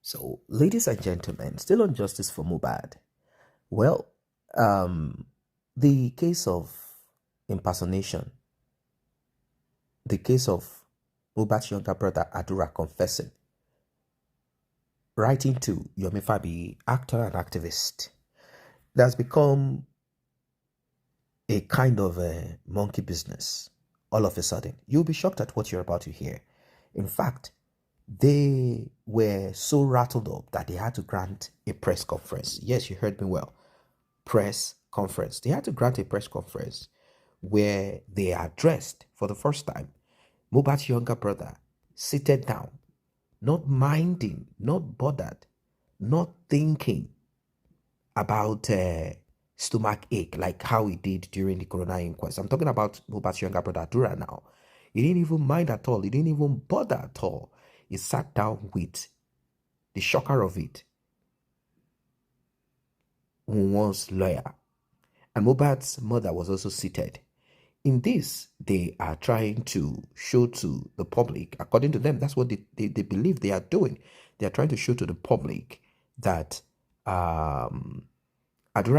So, ladies and gentlemen, still on justice for Mohbad. Well, um, the case of impersonation, the case of Mohbad's younger brother Adura confessing, writing to Yomi Fabi, actor and activist, that's become a kind of a monkey business. All of a sudden, you'll be shocked at what you're about to hear. In fact, they were so rattled up that they had to grant a press conference. Yes, you heard me well. Press conference. They had to grant a press conference where they addressed for the first time Mohbad's younger brother, seated down, not minding, not bothered, not thinking about stomach ache like how he did during the coroner inquest. I'm talking about Mohbad's younger brother Dura now. He didn't even mind at all. He didn't even bother at all. He sat down with the shocker of it, one's lawyer. And Mohbad's mother was also seated. In this, they are trying to show to the public, according to them, that's what they believe they are doing. They are trying to show to the public that Adura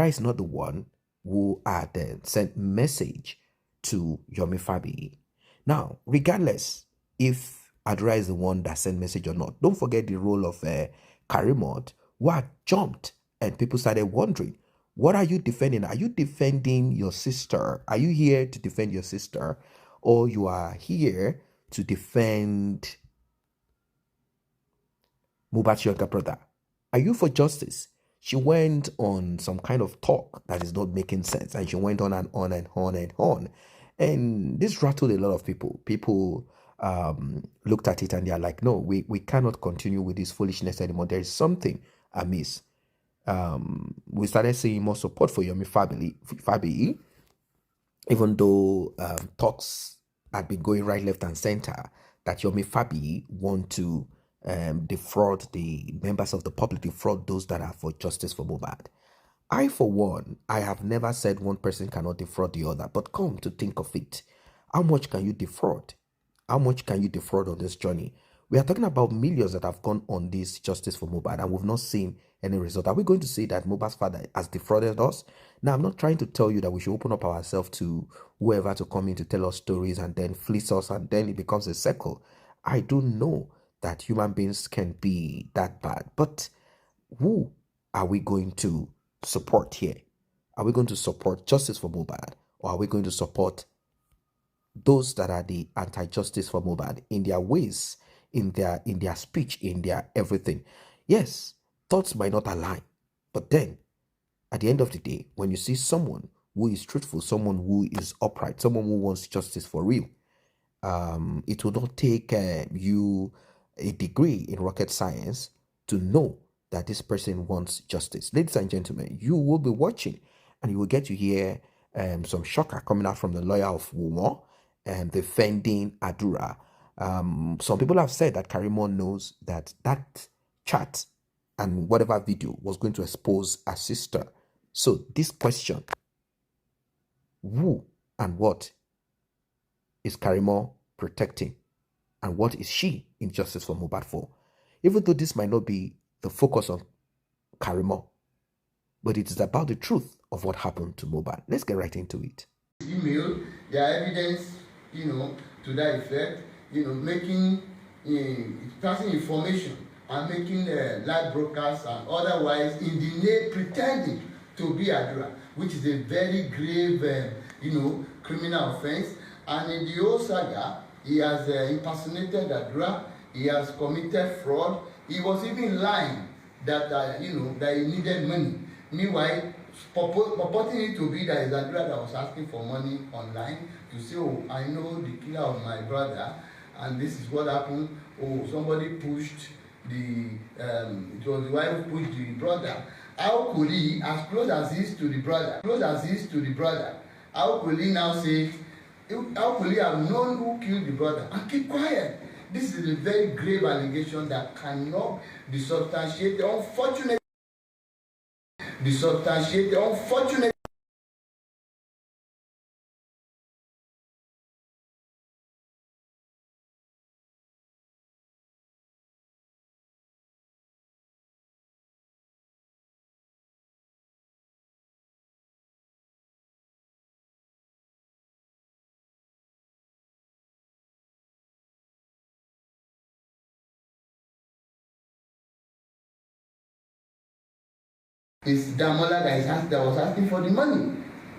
is not the one who had sent message to Yomi Fabi. Now, regardless if Adura is the one that sent message or not, don't forget the role of Karimot, who had jumped and people started wondering, what are you defending? Are you defending your sister? Are you here to defend your sister? Or you are here to defend Mohbad's younger brother? Are you for justice? She went on some kind of talk that is not making sense. And she went on and on and on and on. And this rattled a lot of people. People looked at it and they're like, no, we cannot continue with this foolishness anymore. There is something amiss. We started seeing more support for Yomi Fabi, even though talks had been going right, left, and center that Yomi Fabi want to defraud the members of the public, defraud those that are for justice for Mohbad. I, for one, I have never said one person cannot defraud the other, but come to think of it, how much can you defraud? How much can you defraud on this journey? We are talking about millions that have gone on this justice for Mohbad and we've not seen any result. Are we going to say that Mohbad's father has defrauded us? Now, I'm not trying to tell you that we should open up ourselves to whoever to come in to tell us stories and then fleece us and then it becomes a circle. I do know that human beings can be that bad, but who are we going to support here? Are we going to support justice for Mohbad or are we going to support those that are the anti-justice for Mohbad in their ways, in their speech, in their everything? Yes, thoughts might not align, but then at the end of the day, when you see someone who is truthful, someone who is upright, someone who wants justice for real, it will not take you a degree in rocket science to know that this person wants justice. Ladies and gentlemen, you will be watching and you will get to hear some shocker coming out from the lawyer of Wumo and defending Adura. Some people have said that Karimo knows that that chat and whatever video was going to expose her sister. So this question, who and what is Karimo protecting? And what is she in justice for Mohbad for? Even though this might not be the focus on Karimo, but it is about the truth of what happened to Mohbad. Let's get right into it. Email, their evidence, to that effect, making passing information and making live broadcasts and otherwise in the name pretending to be Adura, which is a very grave, criminal offense. And in the whole saga, he has impersonated Adura. He has committed fraud. He was even lying that that he needed money. Meanwhile, purporting it to be that it's Adura that was asking for money online to say, oh, I know the killer of my brother, and this is what happened. Oh, somebody pushed it was the wife who pushed the brother. How could he, as close as he is to the brother, how could he now say, how could he have known who killed the brother and keep quiet? This is a very grave allegation that cannot be substantiated. Unfortunately, It's Damola that was asking for the money,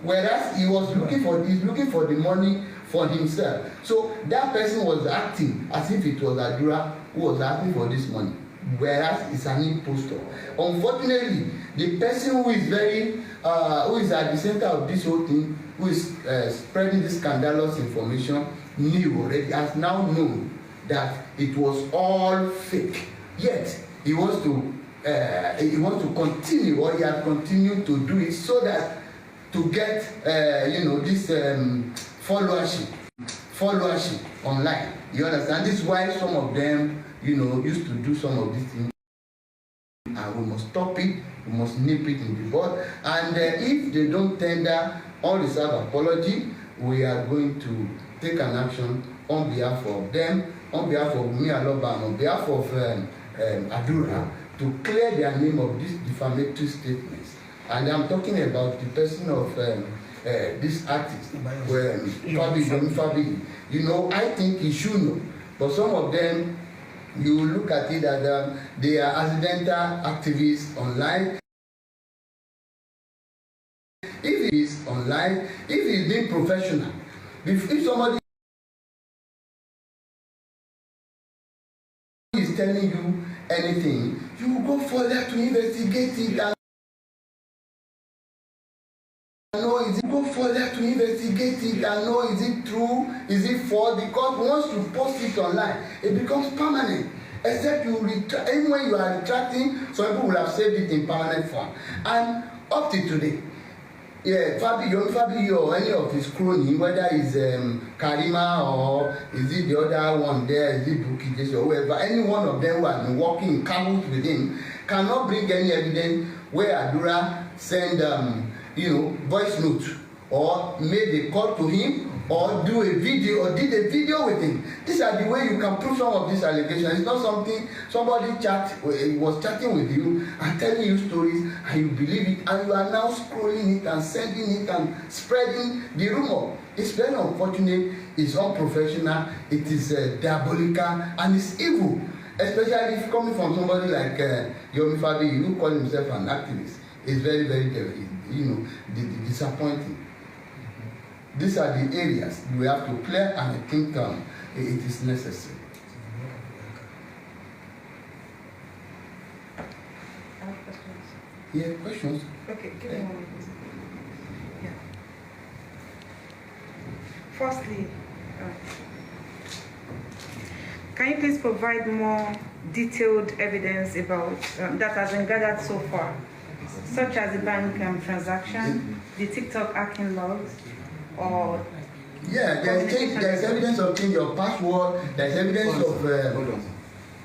whereas he's looking for the money for himself. So that person was acting as if it was Adura who was asking for this money, whereas it's an impostor. Unfortunately, the person who is who is at the center of this whole thing, who is spreading this scandalous information, has now known that it was all fake. Yet he wants to continue, or he has continued to do it so that to get this followership online. You understand? This is why some of them used to do some of these things, and we must stop it. We must nip it in the bud. And if they don't tender unreserved apology, we are going to take an action on behalf of them, on behalf of Wunmi Aloba, and on behalf of Adura, to clear their name of these defamatory statements. And I'm talking about the person of this artist, Fabi. I think he should know, but some of them, you look at it that they are accidental activists online. If it is online, if it's being professional, if somebody is telling you anything, you will go further to investigate it and know is it true, is it false, because once you post it online, it becomes permanent. Except even when you are retracting, some people will have saved it in permanent form. And up to today, Fabi or any of his crony, whether it's Karima or is it the other one there, is it Buki or whoever, any one of them who has been working in cahoots with him cannot bring any evidence where Adura send voice note or made a call to him or do a video or did a video with him. These are the way you can prove some of these allegations. It's not something somebody was chatting with you and telling you stories and you believe it, and you are now scrolling it and sending it and spreading the rumor. It's very unfortunate, it's unprofessional, it is diabolical, and it's evil, especially if coming from somebody like Yomi Fabi, who calls himself an activist. It's very, very disappointing. These are the areas we have to clear, and I think it is necessary. I have questions. Yeah, questions? Okay, give me one minute. Yeah. Firstly, can you please provide more detailed evidence about that has been gathered so far, such as the bank transaction, the TikTok hacking logs, or there's evidence of changing your password. There's evidence of. Hold on.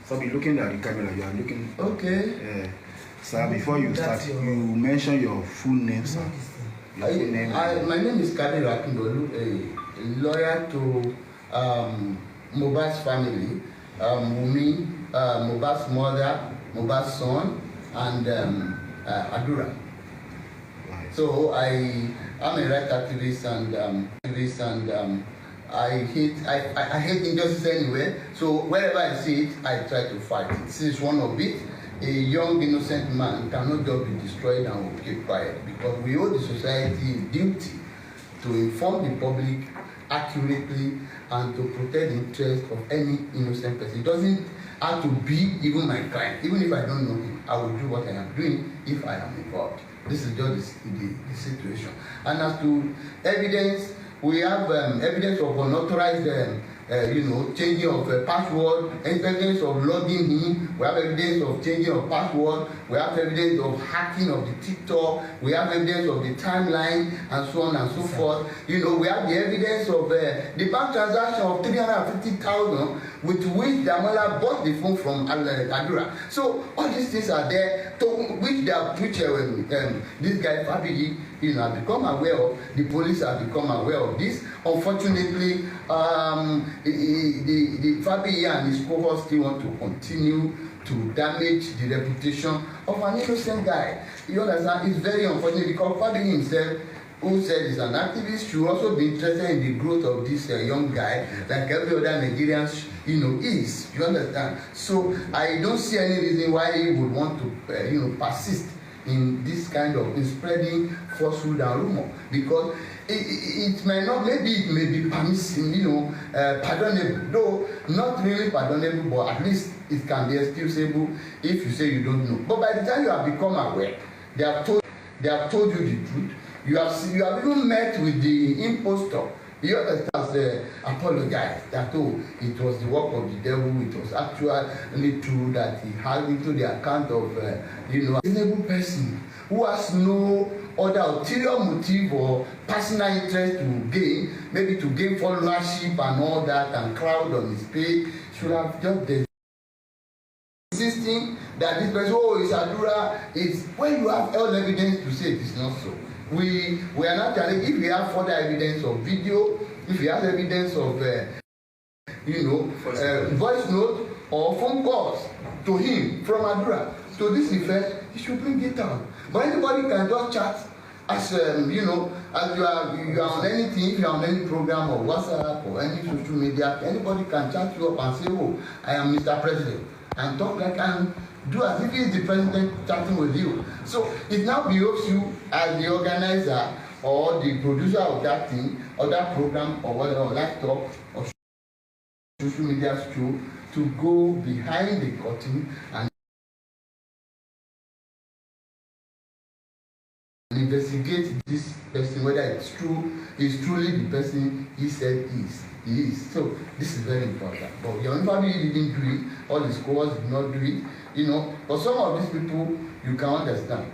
So be looking at the camera. You are looking. Okay. Sir, before you start, you mention your full name, sir. My name is Kadir Akindolu, a lawyer to Mohbad's family, Wunmi, Mohbad's mother, Mohbad's son, and Adura. So I'm a right activist, and I hate injustice anyway. So wherever I see it, I try to fight it. This is one of it. A young innocent man cannot just be destroyed and will keep quiet, because we owe the society a duty to inform the public accurately and to protect the interest of any innocent person. It doesn't have to be even my client. Even if I don't know him, I will do what I am doing if I am involved. This is just the situation. And as to evidence, we have evidence of unauthorized changing of password, evidence of logging in, we have evidence of changing of password, we have evidence of hacking of the TikTok, we have evidence of the timeline, and so on and so forth. We have the evidence of the bank transaction of 350,000 with which Damola bought the phone from Adura. So all these things are there, to which this guy Fabigi has become aware of. The police have become aware of this. Unfortunately, the Fabi and his cohorts still want to continue to damage the reputation of an innocent guy. You understand? It's very unfortunate, because Fabi himself, who said he's an activist, should also be interested in the growth of this young guy, like every other Nigerian is. You understand? So I don't see any reason why he would want to persist in this kind of in spreading falsehood and rumor, because it may not, maybe it may be permissible, pardonable, though not really pardonable, but at least it can be excusable if you say you don't know. But by the time you have become aware, they have told you the truth. You have even met with the impostor. You understand, apologized that, oh, it was the work of the devil. It was actually true that he had into the account of a reasonable person who has no other ulterior motive or personal interest to gain, maybe to gain followership and all that and crowd on his page, should have just insisting that this person, oh, it's Adura, is when you have all evidence to say it is not so. We are not telling. If we have further evidence of video, if we have evidence of voice note or phone calls to him from Adura to this effect, he should bring it out. But anybody can just chat as as you are on anything, if you are on any program or WhatsApp or any social media, anybody can chat you up and say, oh, I am Mr. President, and talk like I'm do as if he is the president chatting with you. So it now behoves you as the organizer or the producer of that thing or that program or whatever, or that talk or social media show, to go behind the curtain and investigate this person, whether it's true, is truly the person he said he is. So this is very important. But your family didn't do it, all the scholars did not do it, But some of these people, you can understand.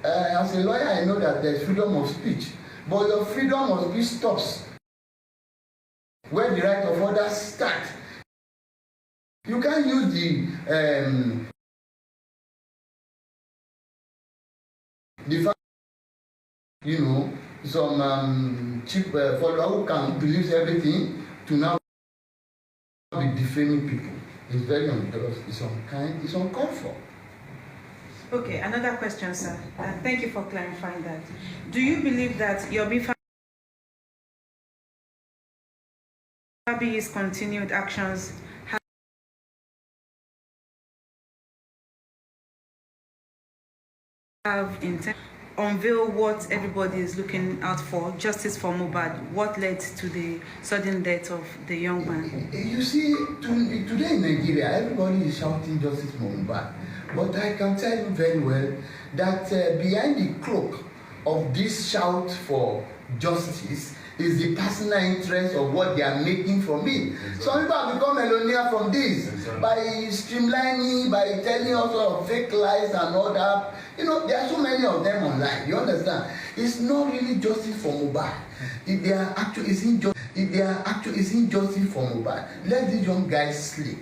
As a lawyer, I know that there's freedom of speech, but your freedom of speech stops where the right of others start. You can't use the fact, some cheap follower who can believe everything to now be defaming people. It's very unjust, it's unkind, it's uncalled for. Okay, another question, sir. Thank you for clarifying that. Do you believe that your Fabi's continued actions have intent unveil what everybody is looking out for, justice for Mohbad? What led to the sudden death of the young man? You see, today in Nigeria, everybody is shouting justice for Mohbad. But I can tell you very well that behind the cloak of this shout for justice is the personal interest of what they are making from it. Exactly. Some people have become millionaire from this, by streamlining, by telling all sorts of fake lies and all that. There are so many of them online. You understand? It's not really justice for Mohbad. If they are actually it's injustice for Mohbad, let these young guys sleep.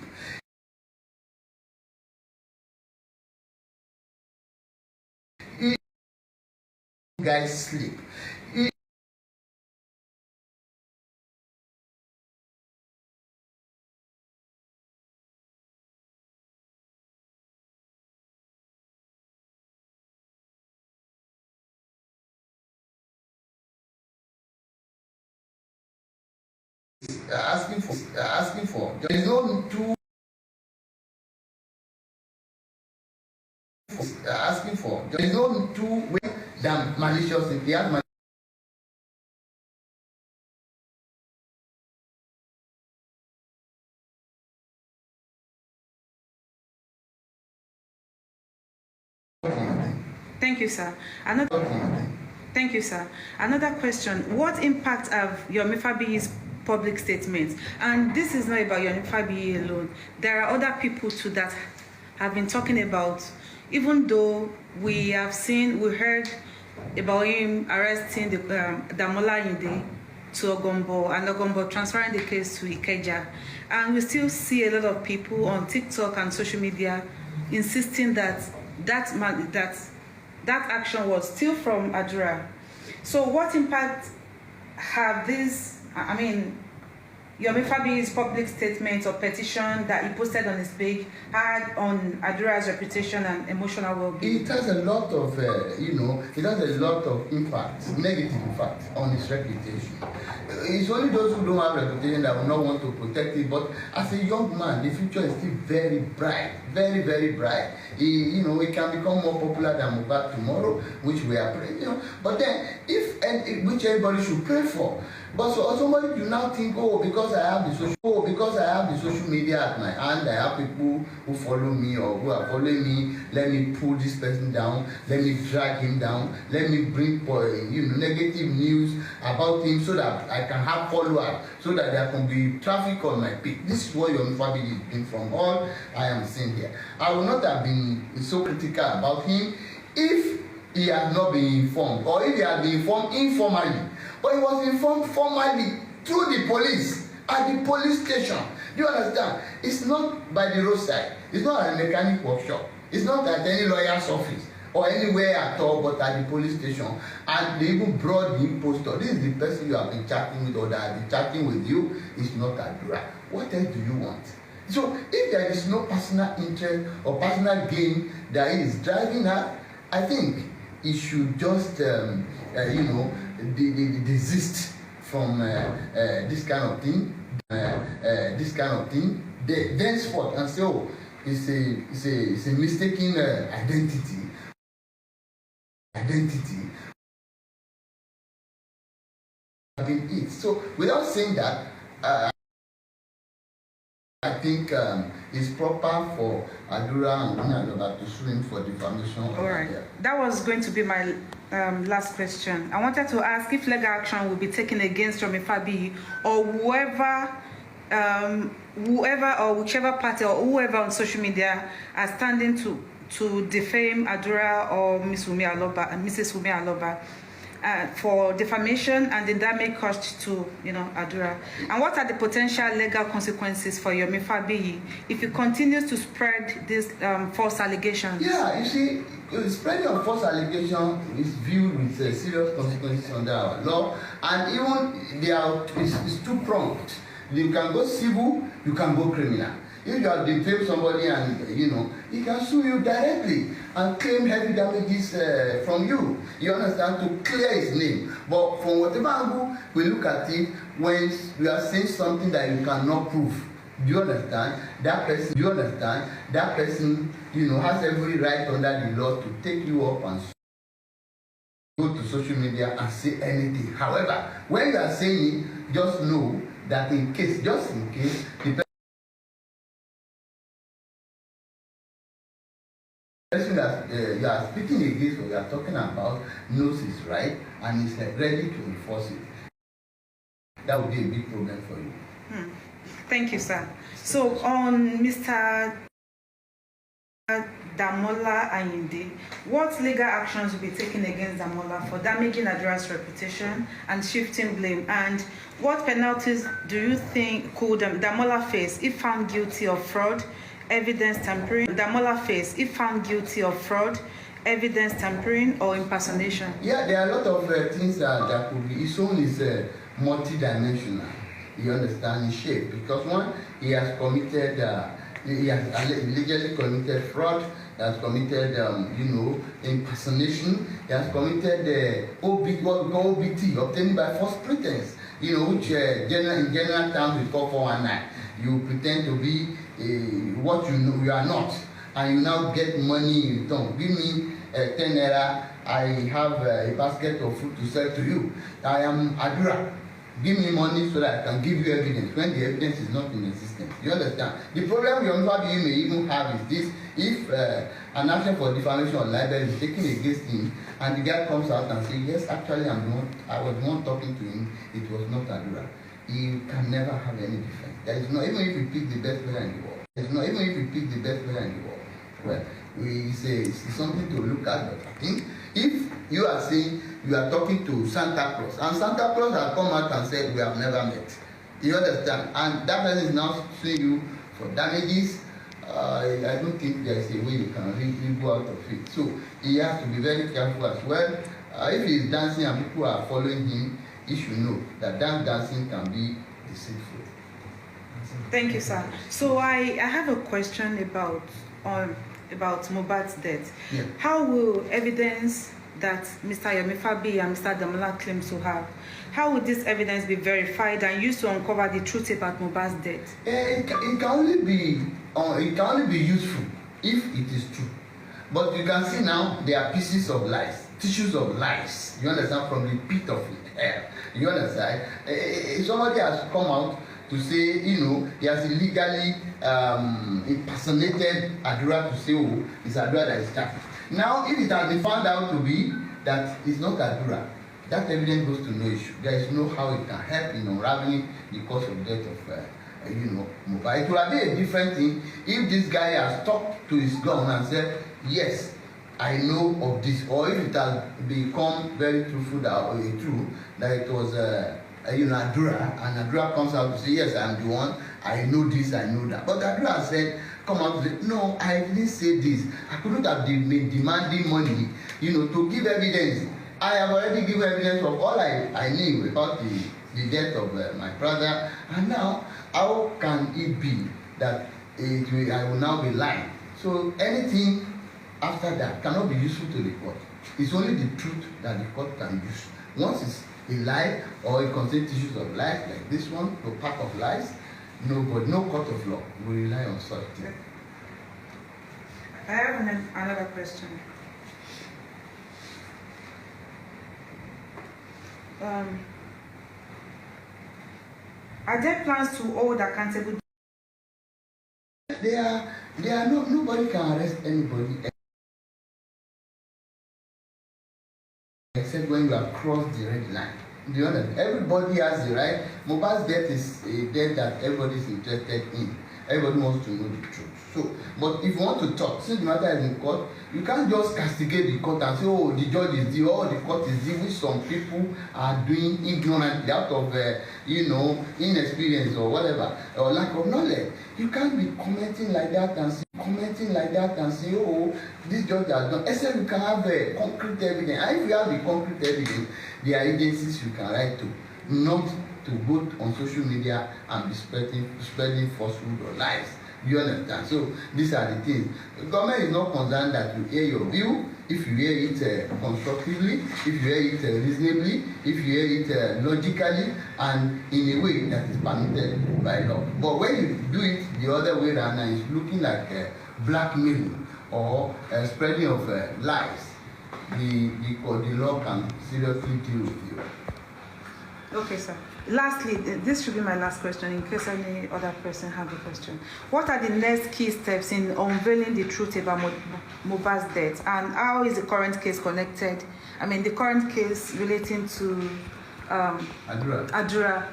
Guys sleep. Asking for. There is no two. Asking for. There is no two way than malicious. If they have Thank you, sir. Thank you, sir. Another question: what impact have Yomi Fabiyi's public statements? And this is not about Yomi Fabiyi alone. There are other people too that have been talking about. Even though we heard about him arresting the Damola Yinde to Ogombo and Ogombo transferring the case to Ikeja, and we still see a lot of people on TikTok and social media insisting that action was still from Adura. So what impact have these, Yomi Fabi's public statement or petition that he posted on his page had on Adura's reputation and emotional well-being? It has a lot of, it has a lot of impact, negative impact on his reputation. It's only those who don't have reputation that will not want to protect it. But as a young man, the future is still very bright, very, very bright. He can become more popular than Mohbad tomorrow, which we are praying. But then, which everybody should pray for. But so somebody you now think, because I have the social media at my hand, I have people who follow me or who are following me. Let me pull this person down. Let me drag him down. Let me bring negative news about him so that I can have followers, so that there can be traffic on my page. This is what Yomi Fabi is doing from all I am saying here. I would not have been so critical about him if he had not been informed, or if he had been informed informally. But he was informed formally through the police at the police station. Do you understand? It's not by the roadside. It's not at a mechanic workshop. It's not at any lawyer's office or anywhere at all, but at the police station. And they even brought the impostor. This is the person you have been chatting with, or that has been chatting with you. It's not Adura. What else do you want? So if there is no personal interest or personal gain that is driving her, I think he should just, desist from this kind of thing. Thenceforth, and say, it's a mistaken identity. So without saying that, I think it's proper for Adura and Gunaloba to sue him for defamation. All right. That was going to be my last question. I wanted to ask if legal action will be taken against Yomi Fabi or whoever or whichever party or whoever on social media are standing to defame Adura or Mrs. Wunmi Aloba. For defamation and the damage caused to Adura, and what are the potential legal consequences for Yomi Fabi if he continues to spread these false allegations? Yeah, you see, spreading of false allegations is viewed with serious consequences under our law, and even it's two-pronged. You can go civil, you can go criminal. If you have defamed somebody and he can sue you directly and claim heavy damages from you. You understand, to clear his name. But from whatever angle we look at it, when you are saying something that you cannot prove, do you understand? That person, has every right under the law to take you up and go to social media and say anything. However, when you are saying it, just know that just in case, the person that you are speaking against or you are talking about knows his right and is ready to enforce it. That would be a big problem for you. Thank you, sir. So on Mr. Damola Ayinde, what legal actions will be taken against Damola for damaging Adura's reputation and shifting blame? And what penalties do you think could Damola face if found guilty of fraud, evidence tampering? Damola face if found guilty of fraud, evidence tampering, or impersonation? Yeah, there are a lot of things that could be. His own is multi-dimensional. You understand, in shape, because one, he has committed. He has illegally committed fraud. He has committed, impersonation. He has committed what we call OBT, obtained by false pretense. Which in general terms we call 419. You pretend to be what you are not, and you now get money in return. Give me 10 naira. I have a basket of food to sell to you. I am Adura. Give me money so that I can give you evidence when the evidence is not in existence. You understand? The problem you may even have is this: if an action for defamation or libel is taken against him, and the guy comes out and says, "Yes, actually, I was the one talking to him. It was not Adura." He can never have any defense. There is no, even if you pick the best player in the world. Well, it's something to look at. But I think if you are saying you are talking to Santa Claus, and Santa Claus has come out and said, "We have never met," you understand, and that person is now suing you for damages, I don't think there is a way you can really go out of it. So he has to be very careful as well. If he is dancing and people are following him, he should know that dancing can be deceitful. Thank you, sir. So I have a question about Mohbad's death. Yeah. How will evidence that Mr. Yomi Fabi and Mr. Damola claims to have, how will this evidence be verified and used to uncover the truth about Mohbad's death? It can only be useful if it is true. But you can see now there are pieces of lies, tissues of lies. You understand, from the pit of hell. You understand? Somebody has come out to say, he has illegally impersonated Adura to say, oh, it's Adura that is charged. Now, if it has been found out to be that it's not Adura, that evidence goes to no issue. There is no how it can help in unraveling the cause of death of Mohbad. It would have been a different thing if this guy has talked to his gun and said, yes, I know of this, or if it has become very truthful that it was Adura, and Adura comes out to say, yes, I'm the one, I know this, I know that. But Adura said, come out to say, no, I didn't say this. I couldn't have been demanding money, to give evidence. I have already given evidence of all I knew about the death of my brother, and now how can it be that I will now be lying? So anything after that cannot be useful to the court. It's only the truth that the court can use. Once it's a lie or it contains issues of lies like this one, or pack of lies, no court of law will rely on such things. I have another question. Are there plans to hold accountable? Nobody can arrest anybody except when you have crossed the red line. Do you understand? Everybody has the right. Mohbad's death is a death that everybody is interested in. Everybody wants to know the truth. So, but if you want to talk, since the matter is in court, you can't just castigate the court and say, oh, the judge is due, or the court is due, which some people are doing ignorantly out of, inexperience or whatever, or lack of knowledge. You can't be commenting like that and say, oh, this judge has done, except you can have concrete evidence. And if you have the concrete evidence, there are agencies you can write to, not to go on social media and be spreading falsehood or lies. You understand? So these are the things. The government is not concerned that you hear your view, if you hear it constructively, if you hear it reasonably, if you hear it logically, and in a way that is permitted by law. But when you do it the other way around and it's looking like blackmailing or spreading of lies, the law can seriously deal with you. Okay, sir. Lastly, this should be my last question in case any other person has a question. What are the next key steps in unveiling the truth about Mohbad's death, and how is the current case connected? I mean, the current case relating to Adura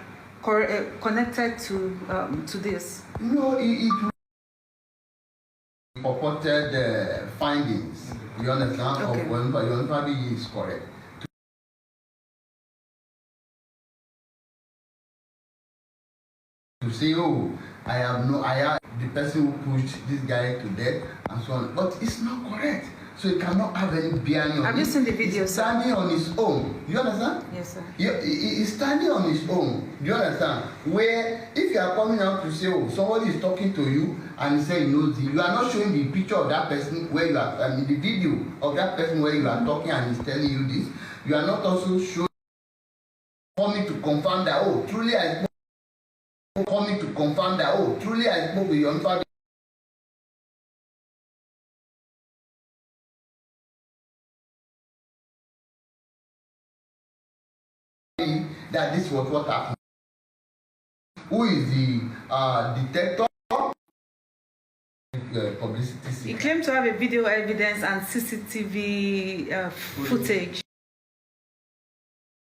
connected to this? No, it purported findings. You understand? Okay. Of when Yomi is correct. To say, oh, I am the person who pushed this guy to death and so on, but it's not correct. So it cannot have any bearing on Have you seen the video, He's standing on his own. You understand? Yes, sir. He's standing on his own. Do you understand? Where if you are coming out to say, oh, somebody is talking to you and he say he knows you, you are not showing the picture of that person where you are, the video of that person where you are talking and he's telling you this. You are not also showing coming to confirm that, oh, truly I spoke. Coming to confirm that, oh, truly I spoke with your father. That this was what happened. Who is the detector? Publicity. He claimed to have a video evidence and CCTV footage.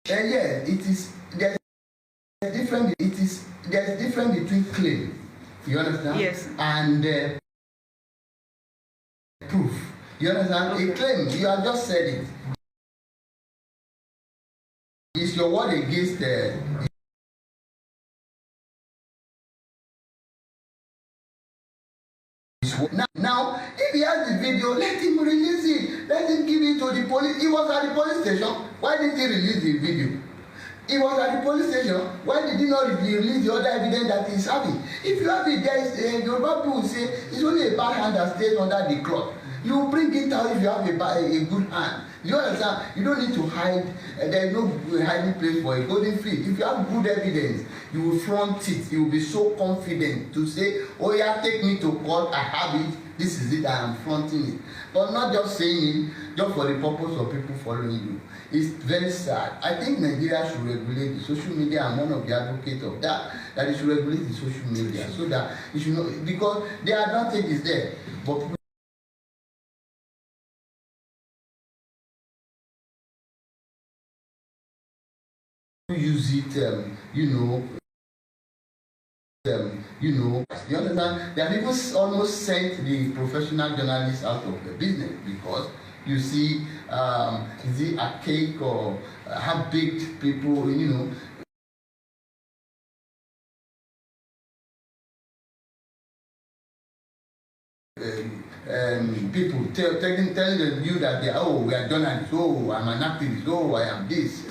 Yeah, it is. There's a difference between claim. You understand? Yes. And proof. You understand? Okay. A claim, you have just said it. It's your word against Now, if he has the video, let him release it. Let him give it to the police. He was at the police station. Why didn't he release the video? He was at the police station. Why did he not release the other evidence that he is having? If you have it, there is Yoruba people say it's only a bad hand that stays under the cloth. You bring it out if you have a good hand. You understand? You don't need to hide. There is no hiding place for a golden fish. If you have good evidence, you will flaunt it. You will be so confident to say, oh yeah, take me to court, I have it. This is it, I am flaunting it. But not just saying it just for the purpose of people following you. It's very sad. I think Nigeria should regulate the social media. I'm one of the advocates of that it should regulate the social media so that it should not, because the advantage is there. But people use it, you understand? They have even almost sent the professional journalists out of the business because you see, is it a cake or half-baked people, people telling you that we are journalists, I'm an activist, I am this.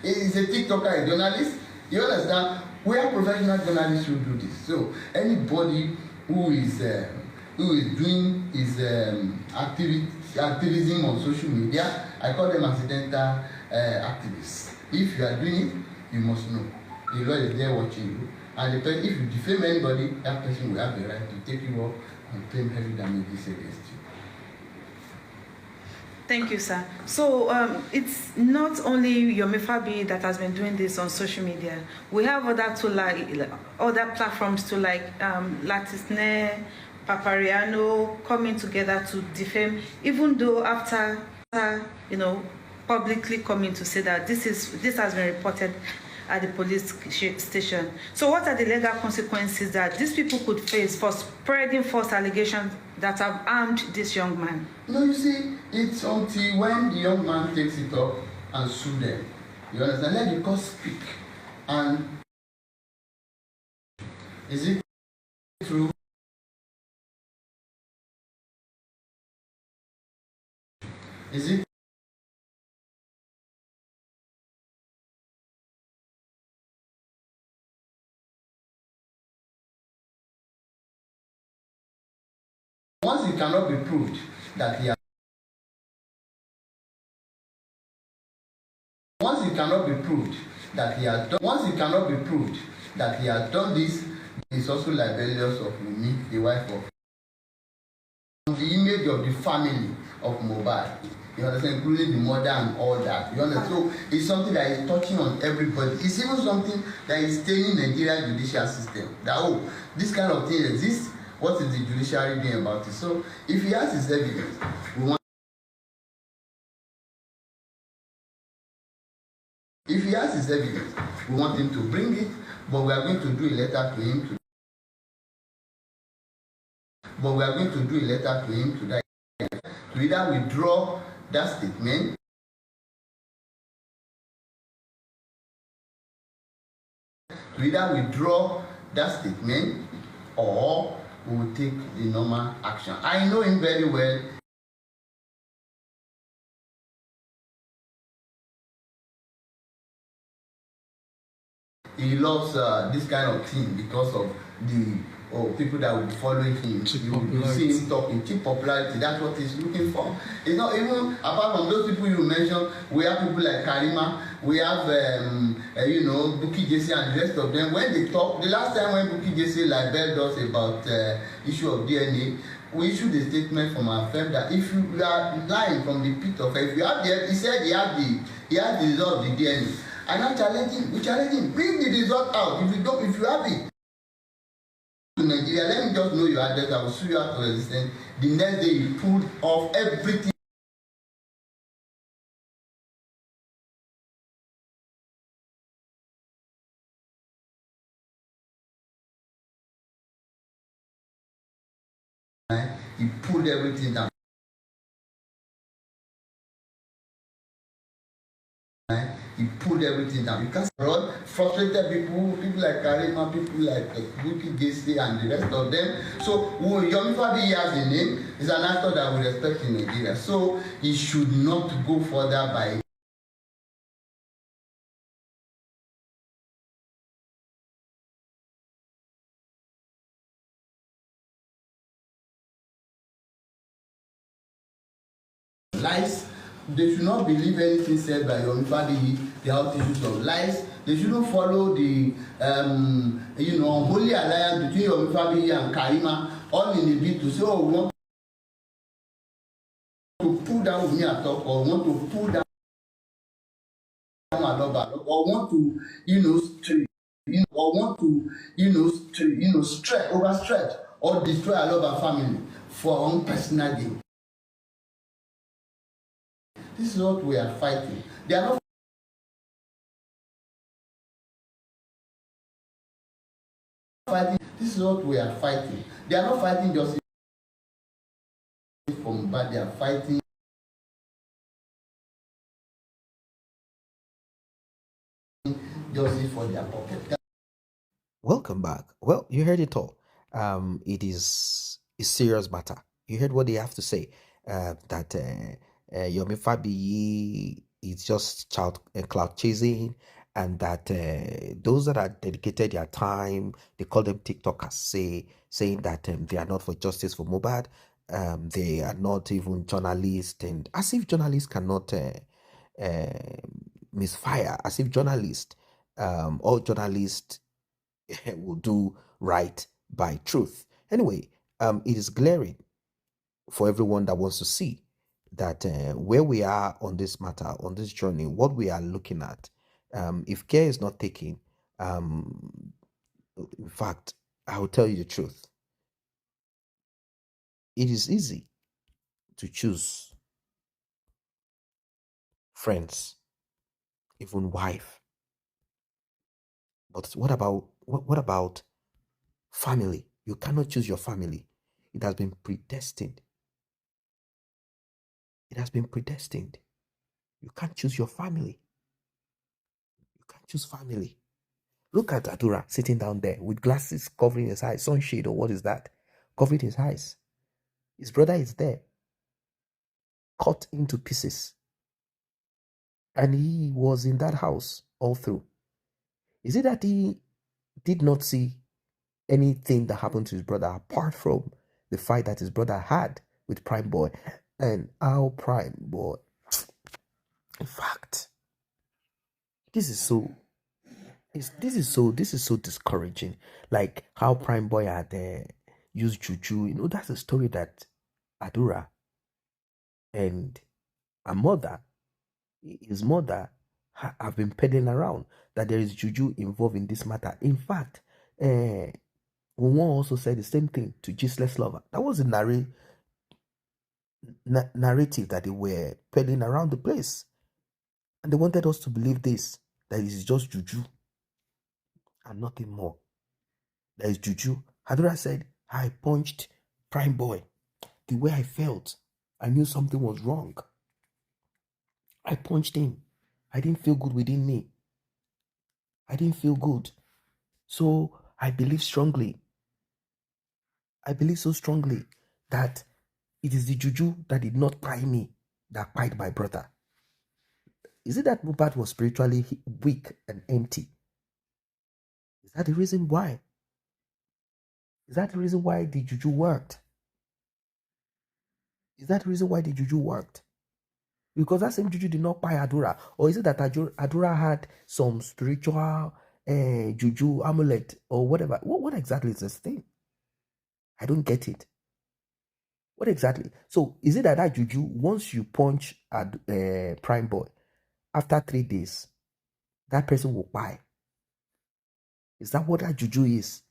Is a TikToker a journalist? You understand? We are professional journalists who do this. So anybody who is doing his activism on social media, I call them accidental activists. If you are doing it, you must know. The law is there watching you. And if you defame anybody, that person will have the right to take you up and claim heavy damages against you. Thank you, sir. So it's not only Yomi Fabi that has been doing this on social media. We have other platforms to Latisne, Papariano coming together to defame, even though after publicly coming to say that this has been reported at the police station. So what are the legal consequences that these people could face for spreading false allegations that have harmed this young man? No, you see, it's until when the young man takes it up and sue them. You understand? Let the court speak. And is it true? Is it once it cannot be proved that he has done this, is also libelous of me, the wife of the image of the family of Mohbad. You understand, including the mother and all that. You understand? So it's something that is touching on everybody. It's even something that is staining Nigerian judicial system. That this kind of thing exists. What is the judiciary doing about it? So if he has his evidence, we want him to bring it, but we are going to do a letter to him to either withdraw that statement, or we will take the normal action. I know him very well. He loves this kind of thing because of the people that will be following him. You see him talking cheap popularity. That's what he's looking for. It's not even apart from those people you mentioned. We have people like Karima. We have Bukky Jesse and the rest of them. When they talk, the last time when Bukky Jesse libeled us about issue of DNA, we issued a statement from our firm that if you are lying from the pit of hell, if you have he said he had the result of the DNA. And I'm challenging, bring the result out. If you have it. To Nigeria, let me just know your address, I will sue you out of existence. The next day you pulled off everything. He pulled everything down. He pulled everything down. You can't fraud, frustrated people like Karima, people like Bukky Jesse and the rest of them. So Yomi Fabi has a name, is an actor that we respect in Nigeria. So he should not go further by lies. They should not believe anything said by Yomi Fabiyi. They have issues of lies. They shouldn't follow the unholy alliance between Yomi Fabiyi and Karima, all in the bid to say, oh, we want to pull down Wunmi at top, or want to pull down Aloba, or want to, overstretch or destroy Aloba family for our own personal gain. This is what we are fighting. They are not fighting. This is what we are fighting. They are not fighting justice for Mohbad. They are fighting justice for their pocket. Welcome back. Well, you heard it all. It is a serious matter. You heard what they have to say. That Yomi Fabiyi is just cloud chasing, and that those that are dedicated their time, they call them TikTokers, saying that they are not for justice for Mohbad. They are not even journalists, and as if journalists cannot misfire, as if journalists, all journalists will do right by truth. Anyway, it is glaring for everyone that wants to see that where we are on this matter, on this journey, what we are looking at, if care is not taken, in fact, I will tell you the truth. It is easy to choose friends, even wife. But what about family? You cannot choose your family. It has been predestined. It has been predestined. You can't choose your family. You can't choose family. Look at Adura sitting down there with glasses covering his eyes, sunshade, or what is that? Covering his eyes. His brother is there, cut into pieces. And he was in that house all through. Is it that he did not see anything that happened to his brother apart from the fight that his brother had with Prime Boy? And our Prime Boy, in fact, this is so discouraging. Like how Prime Boy had used juju. That's a story that Adura and his mother, have been peddling around, that there is juju involved in this matter. In fact, Wunwa also said the same thing to Gisle's lover. That was the narrative that they were peddling around the place. And they wanted us to believe this, that it is just juju and nothing more. There is juju. Hadura said, I punched Prime Boy. The way I felt, I knew something was wrong. I punched him. I didn't feel good within me. I didn't feel good. So I believe strongly. I believe so strongly that it is the juju that did not pry me that pied my brother. Is it that Mohbad was spiritually weak and empty? Is that the reason why? Is that the reason why the juju worked? Is that the reason why the juju worked? Because that same juju did not buy Adura. Or is it that Adura had some spiritual juju amulet or whatever? What exactly is this thing? I don't get it. What exactly? So is it that juju, once you punch a Prime Boy, after 3 days, that person will buy? Is that what that juju is?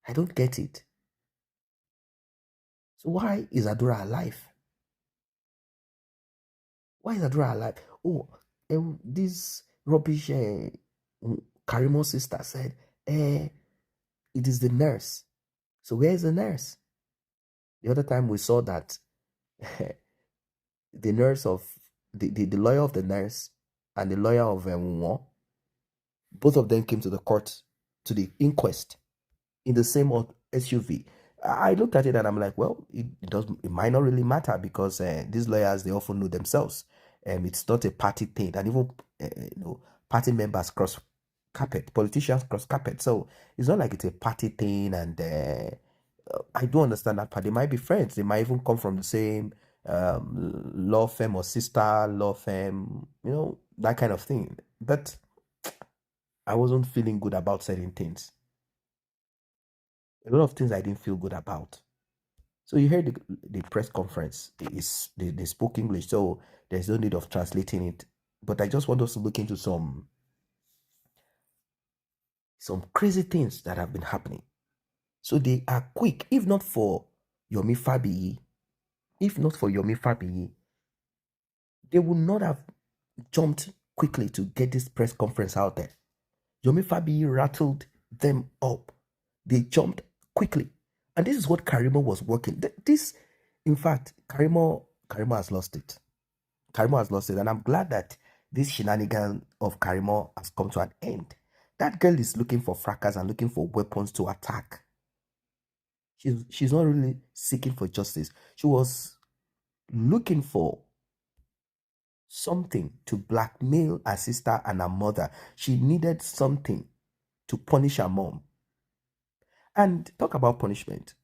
I don't get it. So why is Adura alive? Why is Adura alive? Oh, this rubbish Karimo's sister said, it is the nurse. So where is the nurse? The other time we saw that the nurse of the lawyer of the nurse and the lawyer of Wunwo, both of them came to the court, to the inquest, in the same SUV. I looked at it and I'm like, well, it might not really matter, because these lawyers, they often know themselves. It's not a party thing, and even party members cross carpet, politicians cross carpet. So it's not like it's a party thing. And I do understand that part. They might be friends. They might even come from the same law firm or sister law firm, that kind of thing. But I wasn't feeling good about certain things. A lot of things I didn't feel good about. So you heard the press conference. They spoke English, so there's no need of translating it. But I just want us to look into some crazy things that have been happening. So they are quick, if not for Yomi Fabiyi, they would not have jumped quickly to get this press conference out there. Yomi Fabiyi rattled them up. They jumped quickly. And this is what Karimo was working. In fact, Karimo has lost it. Karimo has lost it. And I'm glad that this shenanigan of Karimo has come to an end. That girl is looking for fracas and looking for weapons to attack. She's not really seeking for justice. She was looking for something to blackmail her sister and her mother. She needed something to punish her mom. And talk about punishment.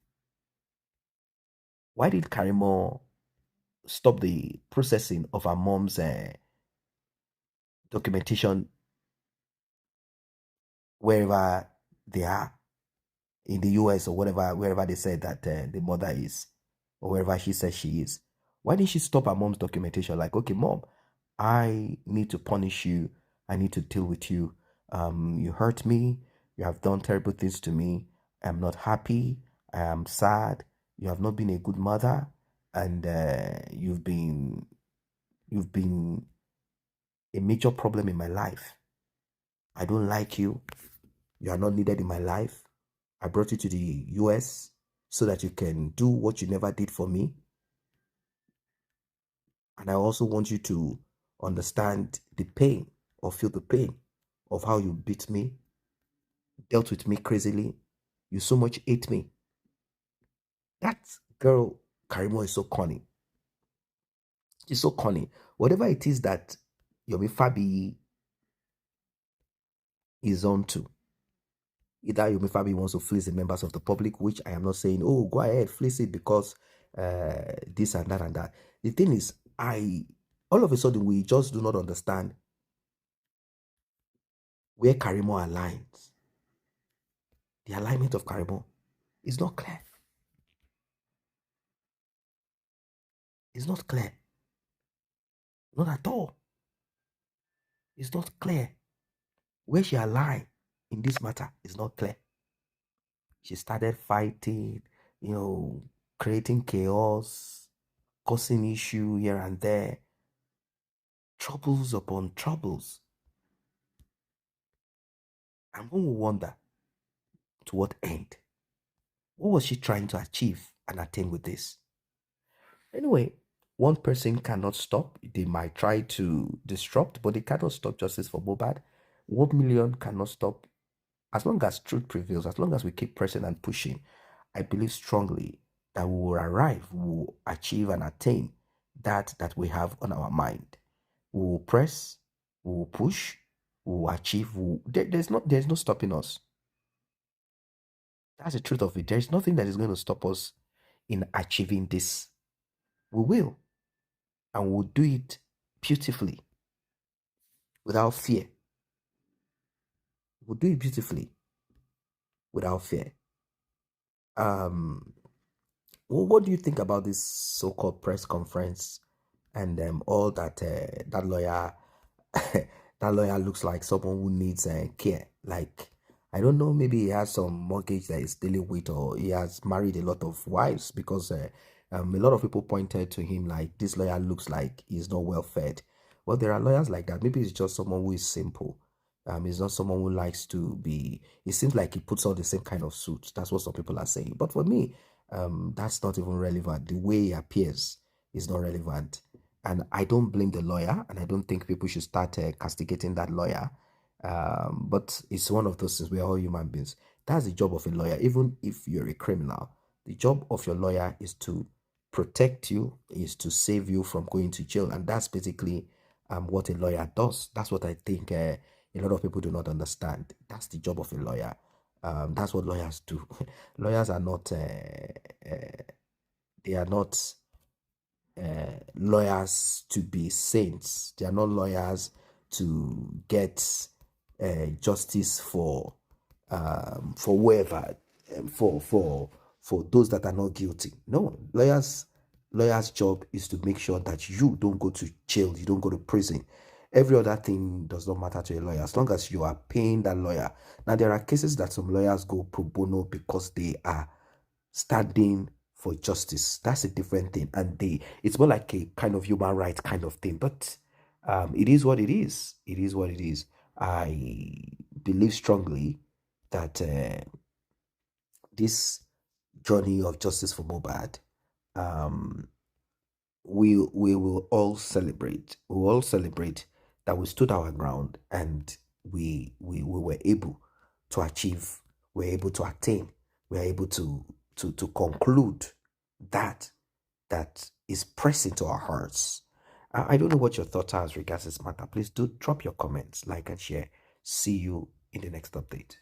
Why did Karimo stop the processing of her mom's documentation wherever they are, in the US or wherever they said that the mother is, or wherever she says she is? Why didn't she stop her mom's documentation? Like, okay, mom, I need to punish you. I need to deal with you. You hurt me. You have done terrible things to me. I'm not happy. I am sad. You have not been a good mother, and you've been a major problem in my life. I don't like you. You are not needed in my life. I brought you to the US so that you can do what you never did for me. And I also want you to understand the pain, or feel the pain of how you beat me, dealt with me crazily. You so much hate me. That girl, Karimo, is so cunning. She's so cunning. Whatever it is that Yomi Fabi is on to, either Yomi Fabi wants to fleece the members of the public, which I am not saying, oh, go ahead, fleece it because this and that and that. The thing is, all of a sudden, we just do not understand where Karimo aligns. The alignment of Karimo is not clear. It's not clear. Not at all. It's not clear. Where she aligned in this matter is not clear. She started fighting, creating chaos, causing issue here and there, troubles upon troubles. And one will wonder, to what end? What was she trying to achieve and attain with this? Anyway, one person cannot stop. They might try to disrupt, but they cannot stop justice for Mohbad. 1 million cannot stop. As long as truth prevails, as long as we keep pressing and pushing, I believe strongly that we will arrive, we will achieve and attain that we have on our mind. We will press, we will push, we will achieve. There's no stopping us. That's the truth of it. There's nothing that is going to stop us in achieving this. We will. And we'll do it beautifully, without fear. We'll do it beautifully, without fear. What do you think about this so-called press conference and all that that lawyer that lawyer looks like someone who needs care? Like, I don't know, maybe he has some mortgage that he's dealing with, or he has married a lot of wives, because a lot of people pointed to him like, this lawyer looks like he's not well fed. Well, there are lawyers like that. Maybe it's just someone who is simple. He's not someone who likes to be. It seems like he puts on the same kind of suits. That's what some people are saying. But for me, that's not even relevant. The way he appears is not relevant. And I don't blame the lawyer, and I don't think people should start castigating that lawyer. But it's one of those things. We're all human beings. That's the job of a lawyer. Even if you're a criminal, the job of your lawyer is to protect you, is to save you from going to jail. And that's basically what a lawyer does. That's what I think a lot of people do not understand. That's the job of a lawyer. That's what lawyers do. Lawyers are not, they are not lawyers to be saints. They are not lawyers to get justice for whoever, for those that are not guilty. No, lawyers' job is to make sure that you don't go to jail, you don't go to prison. Every other thing does not matter to a lawyer as long as you are paying that lawyer. Now, there are cases that some lawyers go pro bono because they are standing for justice. That's a different thing, and it's more like a kind of human rights kind of thing. But it is what it is. It is what it is. I believe strongly that this journey of justice for Mohbad, um, we will all celebrate. We will all celebrate that we stood our ground and we were able to achieve, we're able to attain, we're able to conclude that that is pressing to our hearts. I don't know what your thoughts are as regards this matter. Please do drop your comments, like and share. See you in the next update.